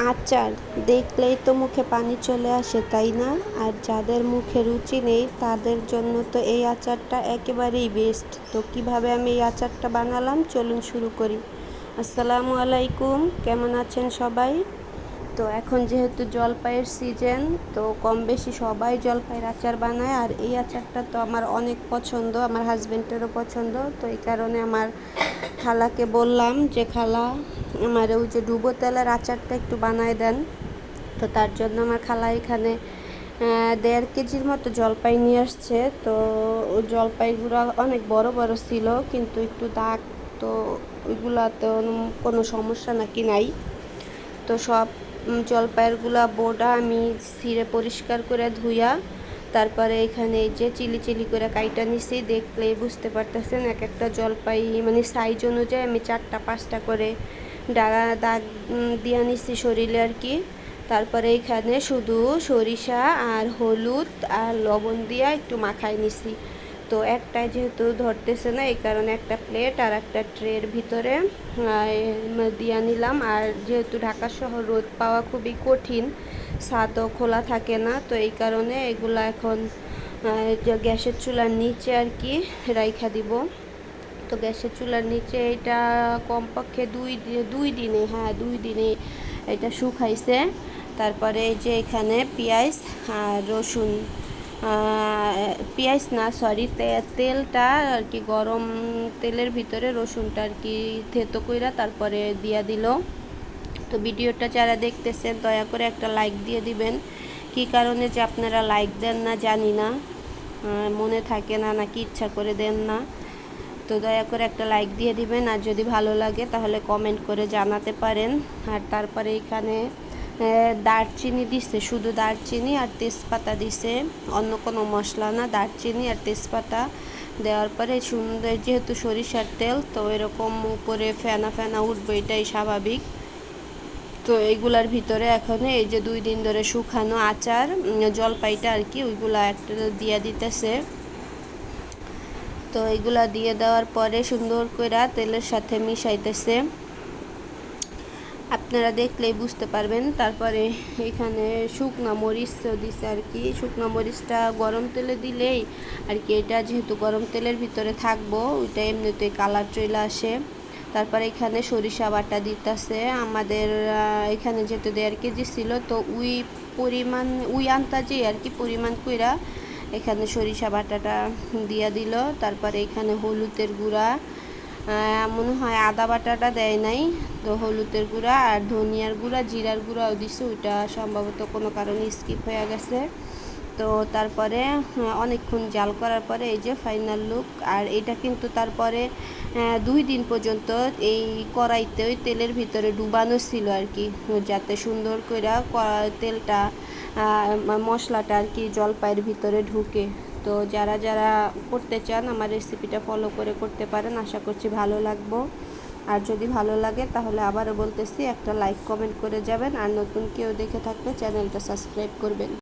আচার দেখলেই তো মুখে পানি চলে আসে, তাই না? আর যাদের মুখে রুচি নেই তাদের জন্য তো এই আচারটা একেবারেই বেস্ট। তো কিভাবে আমি এই আচারটা বানালাম চলুন শুরু করি। আসসালামু আলাইকুম, কেমন আছেন সবাই? তো এখন যেহেতু জলপাইয়ের সিজন, তো কম বেশি সবাই জলপাইয়ের আচার বানায়। আর এই আচারটা তো আমার অনেক পছন্দ, আমার হাজব্যান্ডেরও পছন্দ। তো এই কারণে আমার খালাকে বললাম যে খালা আমার ওই যে ডুবো তেলের আচারটা একটু বানায় দেন। তো তার জন্য আমার খালা এখানে 1.5 কেজির মতো জলপাই নিয়ে আসছে। তো জলপাইগুলো অনেক বড় বড় ছিল, কিন্তু একটু দাগ, তো ওইগুলাতে কোনো সমস্যা নাকি নাই। তো সব জলপাইয়েরগুলা বোটা আমি ছিঁড়ে পরিষ্কার করে ধুইয়া তারপরে এখানে এই যে চিলি চিলি করে কাইটা নিছি। দেখলেই বুঝতে পারতেছেন এক একটা জলপাই মানে সাইজ অনুযায়ী আমি 4টা 5টা করে দাগ দিয়ে নিছি শরীরে আর কি। তারপরে এখানে শুধু সরিষা আর হলুদ আর লবণ দিয়া একটু মাখাই নিছি। তো একটাই যেহেতু ধরতেছে না, এই কারণে একটা প্লেট আর একটা ট্রের ভিতরে দিয়া নিলাম। আর যেহেতু ঢাকা শহর রোদ পাওয়া খুবই কঠিন, ছাদও খোলা থাকে না, তো এই কারণে এগুলা এখন গ্যাসের চুলার নিচে আর কি রাইখা দিব। তো গ্যাসের চুলার নিচে এটা কমপক্ষে দুই দিনে এটা শুকাইছে। তারপরে এই যে এখানে পেঁয়াজ আর রসুন, পেঁয়াজ না সরি তেলটা আর কি, গরম তেলের ভিতরে রসুনটা আর কি থেতো কইরা তারপরে দিয়া দিল। তো ভিডিওটা যারা দেখতেছেন দয়া করে একটা লাইক দিয়ে দিবেন। কি কারণে যে আপনারা লাইক দেন না জানি না, মনে থাকে না নাকি ইচ্ছা করে দেন না। তো দয়া করে একটা লাইক দিয়ে দিবেন, আর যদি ভালো লাগে তাহলে কমেন্ট করে জানাতে পারেন। আর তারপরে এখানে দারচিনি দিছে, শুধু দারচিনি আর তেজপাতা দিছে, অন্য কোনো মশলা না, দারচিনি আর তেজপাতা দেওয়ার পরে সুন্দর, যেহেতু সরিষার তেল তো এরকম উপরে ফেনা ফেনা উঠবে, এটাই স্বাভাবিক। তো এইগুলার ভিতরে এখন এই যে 2 দিন ধরে শুকানো আচার জলপাইটা আর কি ওইগুলা একটা দিয়ে দিতেছে। তো এইগুলা দিয়ে দেওয়ার পরে সুন্দর করে তেলের সাথে মিশাইতেছে, আপনারা দেখলেই বুঝতে পারবেন। তারপরে এখানে শুকনা মরিচ দিছে আর কি, শুকনা মরিচটা গরম তেলে দিলেই আর কি, এটা যেহেতু গরম তেলের ভিতরে থাকবো ওইটা এমনিতেই কালার চলে আসে। তারপরে এখানে সরিষা বাটা দিতেছে, আমাদের এখানে যেহেতু 1.5 কেজি ছিল, তো ওই আন্তাজে আর কি পরিমাণ কইরা এখানে সরিষা বাটাটা দিয়া দিল। তারপরে এখানে হলুদের গুঁড়া, মনে হয় আদা বাটাটা দেয় নাই, তো হলুদের গুঁড়া আর ধনিয়ার গুঁড়া জিরার গুঁড়াও দিছে, ওইটা সম্ভবত কোনো কারণে স্কিপ হয়ে গেছে। তো তারপরে অনেকক্ষণ জাল করার পরে এই যে ফাইনাল লুক। আর এটা কিন্তু তারপরে 2 দিন পর্যন্ত এই কড়াইতে ওই তেলের ভিতরে ডুবানো ছিল আর কি, যাতে সুন্দর করে তেলটা মশলাটা আর কি জলপাইয়ের ভিতরে ঢুকে। তো যারা যারা করতে চান আমার রেসিপিটা ফলো করে করতে পারেন, আশা করছি ভালো লাগবো। আর যদি ভালো লাগে তাহলে আবারও বলতেছি একটা লাইক কমেন্ট করে যাবেন, আর নতুন কেউ দেখে থাকলে চ্যানেলটা সাবস্ক্রাইব করবেন।